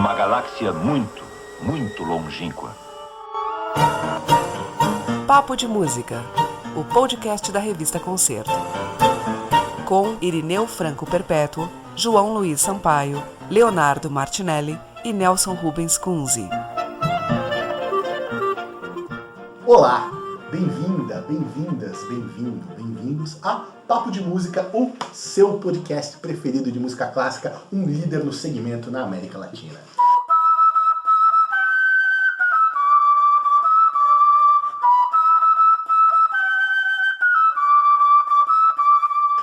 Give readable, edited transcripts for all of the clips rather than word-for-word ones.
numa galáxia muito, muito longínqua. Papo de Música, o podcast da revista Concerto. Com Irineu Franco Perpétuo, João Luiz Sampaio, Leonardo Martinelli e Nelson Rubens Kunze. Olá, bem-vinda, bem-vindas, bem-vindo, bem-vindos a Papo de Música, o seu podcast preferido de música clássica, um líder no segmento na América Latina.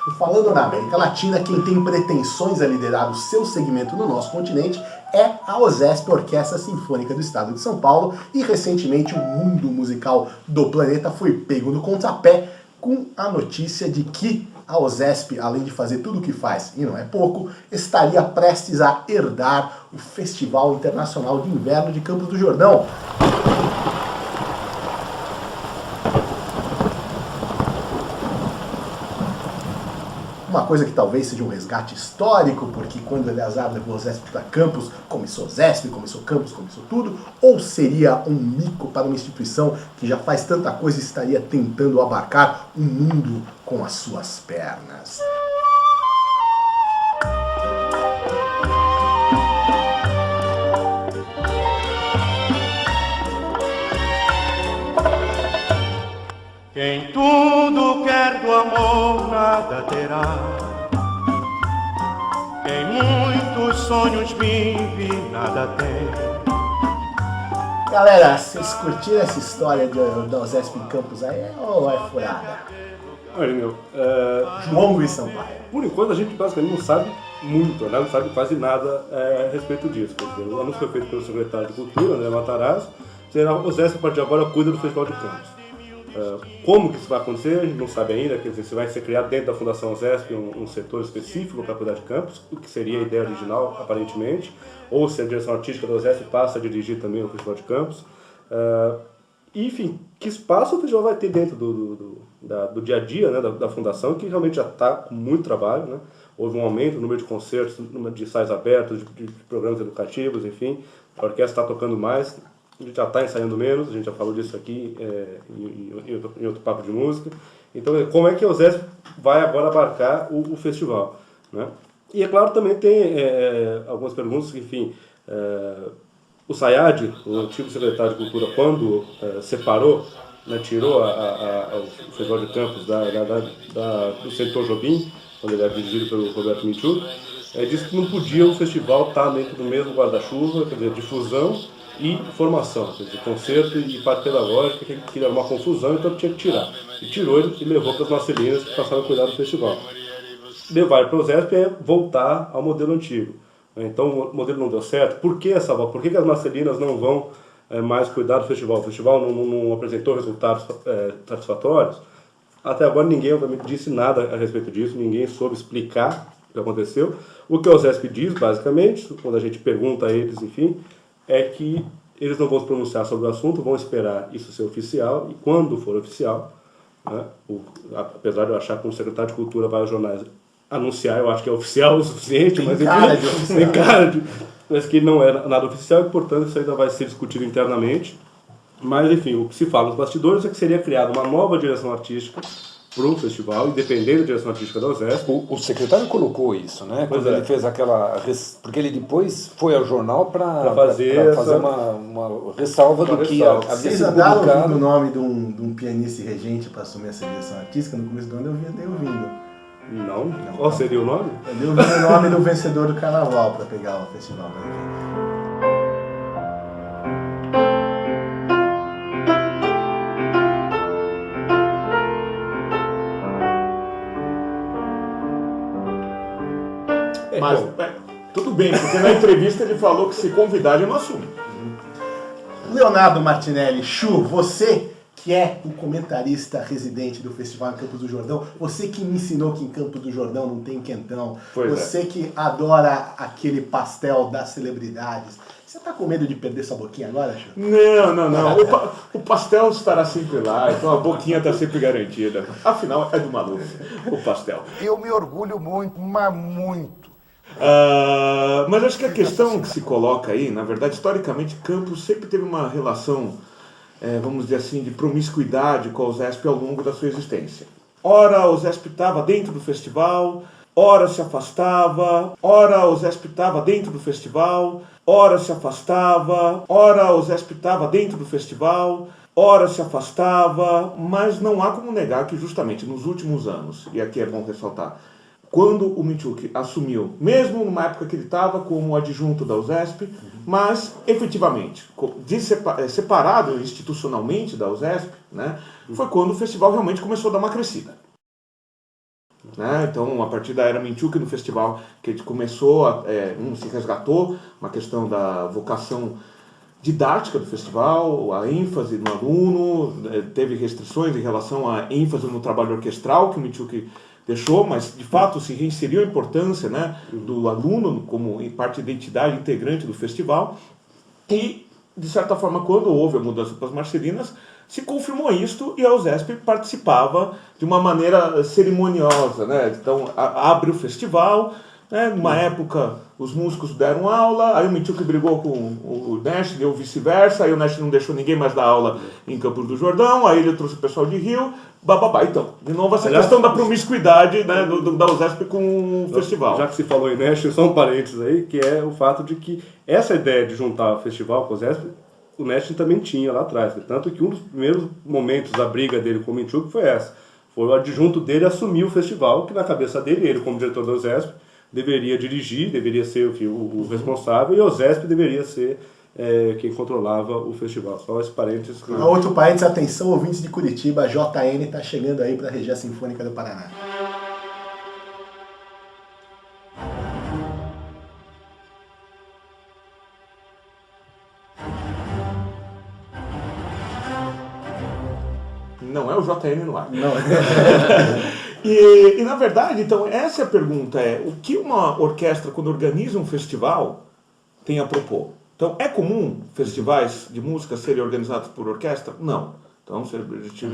E falando na América Latina, quem tem pretensões a liderar o seu segmento no nosso continente é a OSESP, Orquestra Sinfônica do Estado de São Paulo, e recentemente o mundo musical do planeta foi pego no contrapé com a notícia de que a OSESP, além de fazer tudo o que faz, e não é pouco, estaria prestes a herdar o Festival Internacional de Inverno de Campos do Jordão. Uma coisa que talvez seja um resgate histórico, porque quando Eleazar levou o OSESP para Campos, começou OSESP, começou Campos, começou tudo, ou seria um mico para uma instituição que já faz tanta coisa e estaria tentando abarcar o mundo com as suas pernas? Quem tudo quer do amor nada terá. Quem muitos sonhos vive nada tem. Galera, vocês curtiram essa história da OSESP em Campos aí ou é furada? Olha, meu, João Luiz Sampaio. por enquanto a gente basicamente não sabe muito, né? Não sabe quase nada a respeito disso. Quer dizer, o anúncio foi feito pelo secretário de Cultura, André Matarazzo, será o OSESP a partir de agora cuida do Festival de Campos. Como que isso vai acontecer, a gente não sabe ainda, quer dizer, se vai ser criado dentro da Fundação OSESP um setor específico para cuidar de campos, o que seria a ideia original, aparentemente, ou se a direção artística da OSESP passa a dirigir também o Festival de Campos. Enfim, que espaço o festival vai ter dentro do dia a dia, né, da Fundação, que realmente já está com muito trabalho, né? Houve um aumento no número de concertos, no número de ensaios abertos, de programas educativos, enfim, a orquestra está tocando mais. A gente já está ensaiando menos, a gente já falou disso aqui em outro papo de música. Então, como é que a OSESP vai agora abarcar o festival, né? E, é claro, também tem algumas perguntas que, enfim, o Sayad, o antigo secretário de Cultura, quando separou, né, tirou o Festival de Campos do setor Jobim, quando ele era dirigido pelo Roberto Minchuk, disse que não podia o festival estar dentro do mesmo guarda-chuva, quer dizer, difusão e formação, quer dizer, concerto e parte pedagógica, que era uma confusão, então tinha que tirar. E tirou e levou para as Marcelinas, que passaram a cuidar do festival. Levar para o OSESP é voltar ao modelo antigo. Então o modelo não deu certo. Por que essa volta? Por que as Marcelinas não vão mais cuidar do festival? O festival não apresentou resultados satisfatórios? Até agora ninguém disse nada a respeito disso, ninguém soube explicar o que aconteceu. O que o OSESP diz, basicamente, quando a gente pergunta a eles, enfim, é que eles não vão se pronunciar sobre o assunto, vão esperar isso ser oficial, e quando for oficial, né, apesar de eu achar que o secretário de Cultura vai aos jornais anunciar, eu acho que é oficial o suficiente, mas tem cara de mas que não é nada oficial e, portanto, isso ainda vai ser discutido internamente. Mas, enfim, o que se fala nos bastidores é que seria criada uma nova direção artística para um festival, independente da direção artística da OSESP. O secretário colocou isso, né? Quando ele fez aquela... Porque ele depois foi ao jornal para fazer uma ressalva do que havia Vocês sido andaram publicado. ouvindo o nome de um pianista e regente para assumir essa direção artística? No começo do ano eu andei ouvindo. Não? Qual seria o nome? Eu andei ouvindo o nome do vencedor do carnaval para pegar o festival. Mas tudo bem, porque na entrevista ele falou que se convidar eu não assumo. Leonardo Martinelli, Chu, você que é o comentarista residente do Festival em Campos do Jordão, você que me ensinou que em Campos do Jordão não tem quentão, você que adora aquele pastel das celebridades, você tá com medo de perder sua boquinha agora, Chu? Não. O pastel estará sempre lá, então a boquinha está sempre garantida. Afinal, é do maluco, o pastel. Eu me orgulho muito, mas muito, Mas acho que a questão que se coloca aí, na verdade, historicamente, Campos sempre teve uma relação, vamos dizer assim, de promiscuidade com a USESP ao longo da sua existência. Ora, a USESP estava dentro do festival, ora se afastava, ora a USESP estava dentro do festival, ora se afastava, ora a USESP estava dentro do festival, ora se afastava, mas não há como negar que justamente nos últimos anos, e aqui é bom ressaltar, quando o Minczuk assumiu, mesmo numa época que ele estava como adjunto da USESP, mas efetivamente, separado institucionalmente da USESP, né, foi quando o festival realmente começou a dar uma crescida. Né? Então, a partir da era Minczuk no festival, que a gente começou, se resgatou uma questão da vocação didática do festival, a ênfase no aluno, teve restrições em relação à ênfase no trabalho orquestral que o Minczuk deixou, mas de fato se reinseriu a importância, né, do aluno como parte da identidade integrante do festival e, de certa forma, quando houve a mudança para as Marcelinas, se confirmou isto e a USESP participava de uma maneira cerimoniosa, né? Então abre o festival, né? Numa época os músicos deram aula, aí o Minczuk brigou com o Nash, ou vice-versa, aí o Nash não deixou ninguém mais dar aula em Campos do Jordão, aí ele trouxe o pessoal de Rio, bababá. Então, de novo essa questão da promiscuidade, né, da USESP com o festival. Já que se falou em Nash, só um parênteses aí, que é o fato de que essa ideia de juntar o festival com o USESP, o Nash também tinha lá atrás, né? Tanto que um dos primeiros momentos da briga dele com o Minczuk foi essa. Foi o adjunto dele assumir o festival, que na cabeça dele, ele como diretor da USESP, deveria dirigir, deveria ser o responsável, e a USESP deveria ser quem controlava o festival. Só esse parênteses. Outro parênteses, atenção, ouvintes de Curitiba, a JN está chegando aí para a região sinfônica do Paraná. Não é o JN no ar. Não. E na verdade, então, essa é a pergunta, o que uma orquestra, quando organiza um festival, tem a propor? Então, é comum festivais de música serem organizados por orquestra? Não. Então,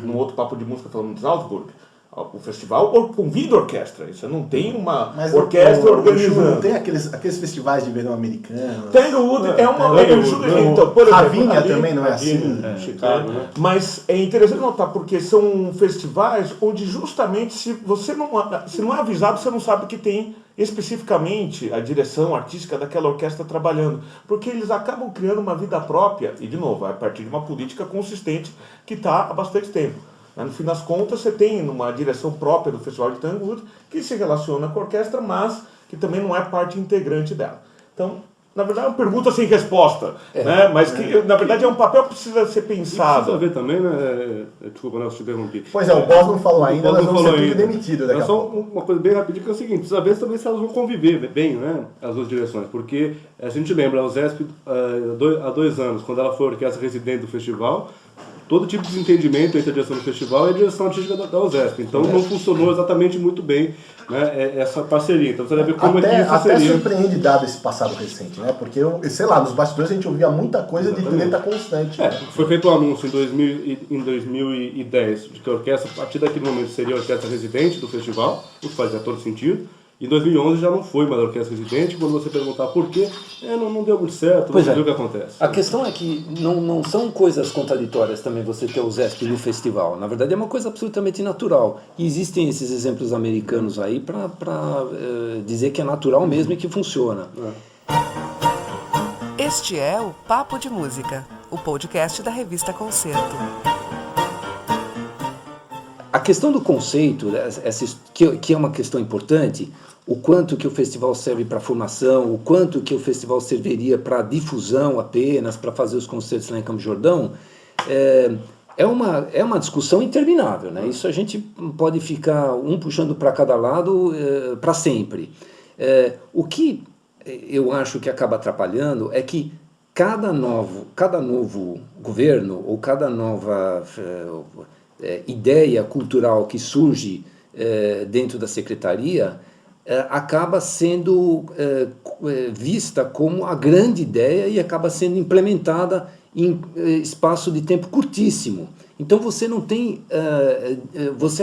num outro papo de música falando de Salzburg, o festival convida a orquestra, você não tem uma orquestra organizando. Não tem aqueles festivais de verão americano? Tem o Wood, então, por exemplo, Ravinha também não é assim? Chicago, né? Mas é interessante notar, porque são festivais onde justamente se não é avisado, você não sabe que tem especificamente a direção artística daquela orquestra trabalhando, porque eles acabam criando uma vida própria, e de novo, a partir de uma política consistente que está há bastante tempo. No fim das contas, você tem uma direção própria do Festival de Tanglewood que se relaciona com a orquestra, mas que também não é parte integrante dela. Então, na verdade, é uma pergunta sem resposta, né? Mas que, na verdade, é um papel que precisa ser pensado. Precisa ver também, né? Desculpa, Nelson, te interrompi. Pois é, o Boss não falou ainda, nós vamos ser tudo demitido daqui a pouco. Só uma coisa bem rapidinha, que é o seguinte, precisa ver também se elas vão conviver bem, né? As duas direções, porque a gente lembra, a USESP, há 2 anos, quando ela foi orquestra residente do festival, todo tipo de entendimento entre a direção do festival e a direção artística da USESP. Então não funcionou exatamente muito bem, né, essa parceria. Então você deve ver como é que isso até seria. Surpreende dado esse passado recente, né? Porque, sei lá, nos bastidores a gente ouvia muita coisa de treta constante. Né? Foi feito um anúncio em 2010 de que a orquestra, a partir daquele momento, seria a orquestra residente do festival, o que fazia todo sentido. Em 2011 já não foi mais a orquestra residente. Quando você perguntar por quê, não deu muito certo, não viu o que acontece. A questão é que não são coisas contraditórias também você ter o USESP no festival. Na verdade é uma coisa absolutamente natural. E existem esses exemplos americanos aí para dizer que é natural mesmo e que funciona. Este é o Papo de Música, o podcast da revista Concerto. A questão do conceito, que é uma questão importante, o quanto que o festival serve para formação, o quanto que o festival serviria para difusão apenas, para fazer os concertos lá em Campos do Jordão, é uma discussão interminável, né? Isso a gente pode ficar puxando para cada lado para sempre. O que eu acho que acaba atrapalhando é que cada novo governo ou cada nova ideia cultural que surge dentro da secretaria acaba sendo vista como a grande ideia e acaba sendo implementada em espaço de tempo curtíssimo. Então você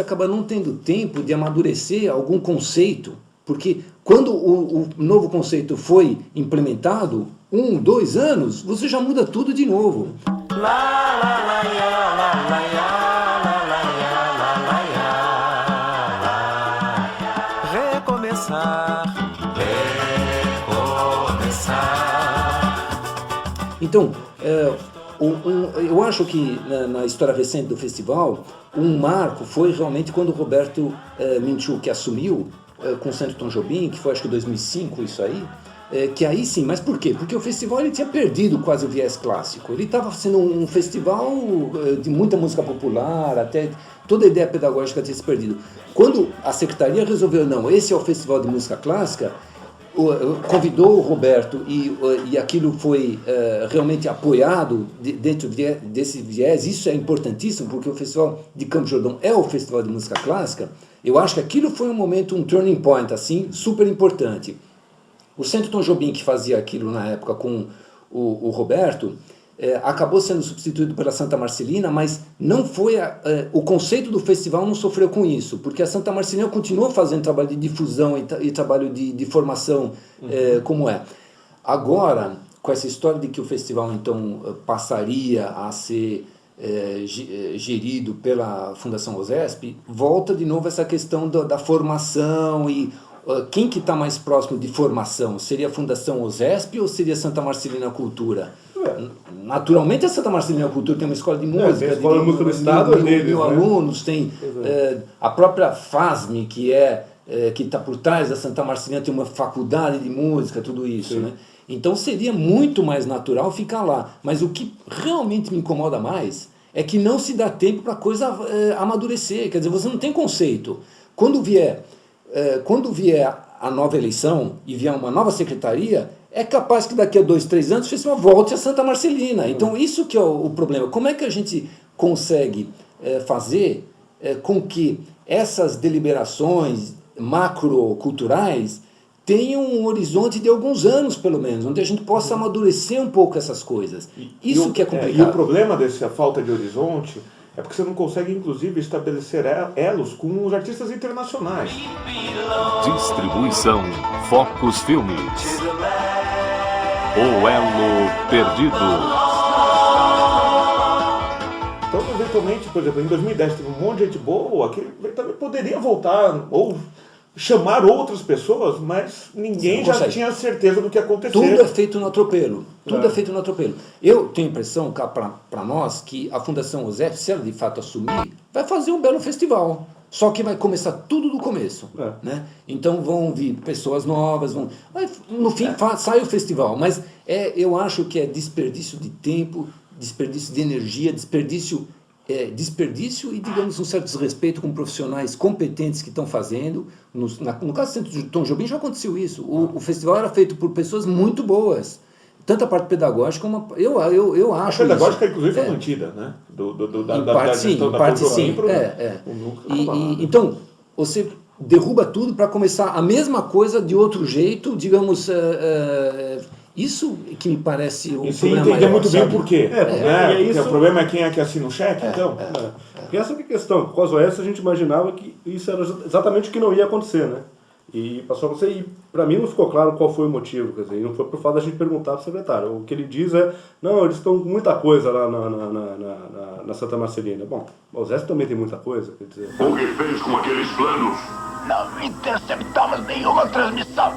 acaba não tendo tempo de amadurecer algum conceito Porque quando o novo conceito foi implementado, 1, 2 anos, você já muda tudo de novo. Então, eu acho que na história recente do festival, um marco foi realmente quando o Roberto Minchuk assumiu com o Centro Tom Jobim, que foi acho que 2005 isso aí, que aí sim, mas por quê? Porque o festival ele tinha perdido quase o viés clássico, ele estava sendo um festival de muita música popular, até toda a ideia pedagógica tinha se perdido. Quando a secretaria resolveu, não, esse é o festival de música clássica, convidou o Roberto e aquilo foi realmente apoiado dentro desse viés. Isso é importantíssimo, porque o Festival de Campos do Jordão é o Festival de Música Clássica. Eu acho que aquilo foi um momento, um turning point, assim, super importante. O Centro Tom Jobim, que fazia aquilo na época com o Roberto, acabou sendo substituído pela Santa Marcelina, mas não foi o conceito do festival não sofreu com isso, porque a Santa Marcelina continuou fazendo trabalho de difusão e trabalho de formação como é. Agora, com essa história de que o festival então passaria a ser gerido pela Fundação OSESP, volta de novo essa questão da formação e quem que está mais próximo de formação? Seria a Fundação OSESP ou seria a Santa Marcelina Cultura? Naturalmente a Santa Marcelina Cultura tem uma escola de música, tem a escola de música do estado mil alunos, tem a própria FASM, que está por trás da Santa Marcelina, tem uma faculdade de música, tudo isso, né? Então seria muito mais natural ficar lá. Mas o que realmente me incomoda mais é que não se dá tempo para a coisa amadurecer. Quer dizer, você não tem conceito. Quando vier a nova eleição e vier uma nova secretaria, é capaz que daqui a 2, 3 anos o festival volte a Santa Marcelina. Então isso que é o problema. Como é que a gente consegue fazer com que essas deliberações macroculturais tenham um horizonte de alguns anos, pelo menos, onde a gente possa amadurecer um pouco essas coisas. Isso que é complicado. E o problema dessa falta de horizonte é porque você não consegue, inclusive, estabelecer elos com os artistas internacionais. Distribuição Focus Filmes. O Elo Perdido. Então, eventualmente, por exemplo, em 2010 teve um monte de gente boa que também poderia voltar ou chamar outras pessoas, mas ninguém já tinha certeza do que ia acontecer. Tudo é feito no atropelo. Tudo é feito no atropelo. Eu tenho a impressão, para nós, que a Fundação OSESP, se ela de fato assumir, vai fazer um belo festival. Só que vai começar tudo do começo. Né? Então vão vir pessoas novas, no fim sai o festival. Mas eu acho que é desperdício de tempo, desperdício de energia, desperdício e, digamos, um certo desrespeito com profissionais competentes que estão fazendo. No caso do Centro de Tom Jobim já aconteceu isso. O festival era feito por pessoas muito boas. Tanto a parte pedagógica como eu acho. A pedagógica, isso, inclusive, foi mantida, né? Em parte sim. Então, você derruba tudo para começar a mesma coisa de outro jeito, digamos. Isso que me parece um problema maior. Entender muito bem o porquê. Porque o problema é quem é que assina o cheque, então. Porque essa é a questão. Com as OS a gente imaginava que isso era exatamente o que não ia acontecer, né? E passou a acontecer, e para mim não ficou claro qual foi o motivo, quer dizer, não foi por fato da gente perguntar para o secretário. O que ele diz não, eles estão com muita coisa lá na Santa Marcelina. Bom, o Zé também tem muita coisa, quer dizer. O que fez com aqueles planos? Não interceptamos nenhuma transmissão.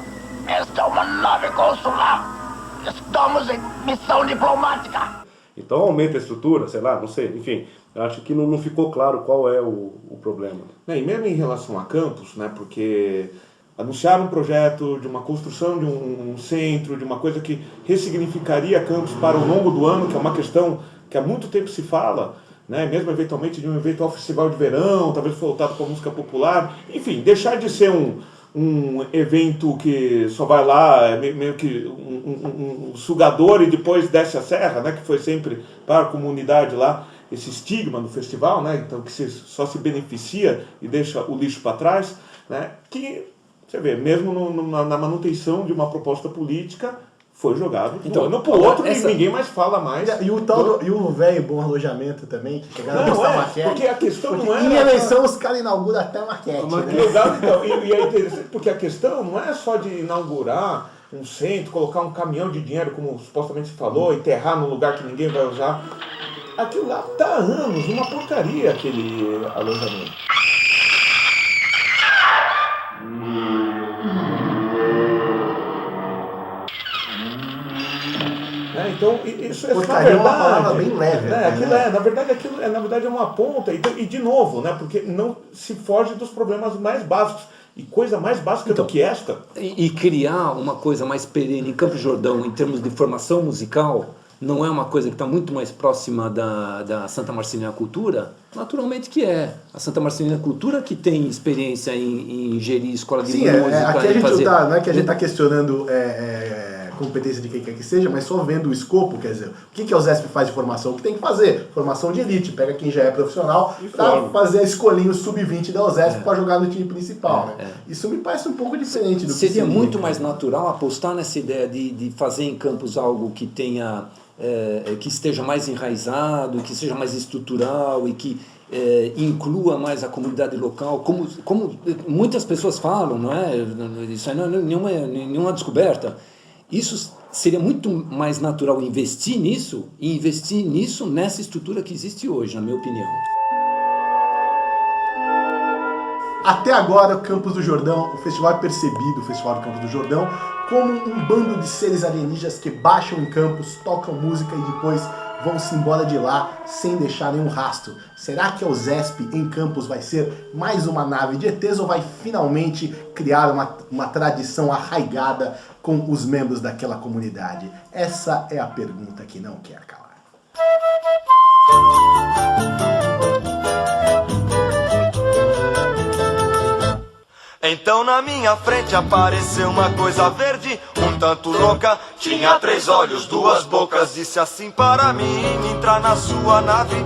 Esta é uma nave consular. Estamos em missão diplomática. Então aumenta a estrutura, sei lá, não sei, enfim. Eu acho que não ficou claro qual é o problema. E mesmo em relação a campus, né, porque anunciaram um projeto de uma construção de um centro, de uma coisa que ressignificaria campus para o longo do ano, que é uma questão que há muito tempo se fala, né, mesmo eventualmente de um eventual festival de verão, talvez voltado para a música popular, enfim, deixar de ser um evento que só vai lá, meio que um sugador e depois desce a serra, né, que foi sempre para a comunidade lá, esse estigma do festival, né, então que só se beneficia e deixa o lixo para trás, né, que, você vê, mesmo na manutenção de uma proposta política, foi jogado Então, ano pro outro essa- e ninguém mais fala mais. E o velho bom alojamento também, que pegaram a postar maquete. porque a questão não Em era... eleição os caras inauguram até maquete. Mas Né? legal, então, e é interessante, porque a questão não é só de inaugurar um centro, colocar um caminhão de dinheiro, como supostamente se falou, enterrar num lugar que ninguém vai usar. Aquilo lá tá há anos, uma porcaria aquele alojamento. Então, isso é Porcaria é uma palavra bem leve. Na verdade é uma ponta, e de novo, né, porque não se foge dos problemas mais básicos. E coisa mais básica do que esta. E criar uma coisa mais perene em Campos do Jordão, em termos de formação musical, não é uma coisa que está muito mais próxima da Santa Marcelina Cultura? Naturalmente que é. A Santa Marcelina Cultura que tem experiência em gerir escola de música. Aqui a gente fazer... não é que a gente está questionando competência de quem quer que seja, mas só vendo o escopo, quer dizer, o que a USESP faz de formação? O que tem que fazer? Formação de elite, pega quem já é profissional para fazer a escolinha sub-20 da USESP para jogar no time principal. Né? Isso me parece um pouco diferente do que seria muito mais natural apostar nessa ideia de fazer em Campos algo que tenha que esteja mais enraizado, que seja mais estrutural e que inclua mais a comunidade local, como muitas pessoas falam, não é? Isso aí não é nenhuma descoberta. Isso seria muito mais natural investir nisso e investir nisso nessa estrutura que existe hoje, na minha opinião. Até agora, o Campos do Jordão, o festival é percebido, o Festival do Campos do Jordão, como um bando de seres alienígenas que baixam em Campos, tocam música e depois vão-se embora de lá sem deixar nenhum rastro. Será que a USESP em Campos vai ser mais uma nave de ETs ou vai finalmente criar uma tradição arraigada com os membros daquela comunidade? Essa é a pergunta que não quer calar. Então na minha frente apareceu uma coisa verde, um tanto louca. Tinha 3 olhos, 2 bocas. Disse assim para mim, entrar na sua nave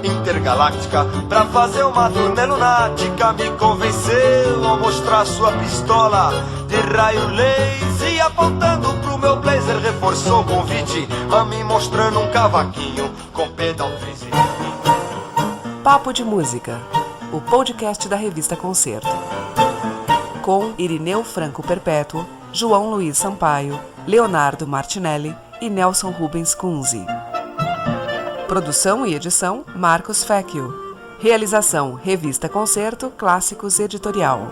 intergaláctica pra fazer uma turnê lunática. Me convenceu ao mostrar sua pistola de raio laser e apontando pro meu blazer reforçou o convite a me mostrando um cavaquinho com pedal freeze. Papo de Música, o podcast da revista Concerto. Com Irineu Franco Perpétuo, João Luiz Sampaio, Leonardo Martinelli e Nelson Rubens Kunze. Produção e edição, Marcos Fecchio. Realização, Revista Concerto, Clássicos Editorial.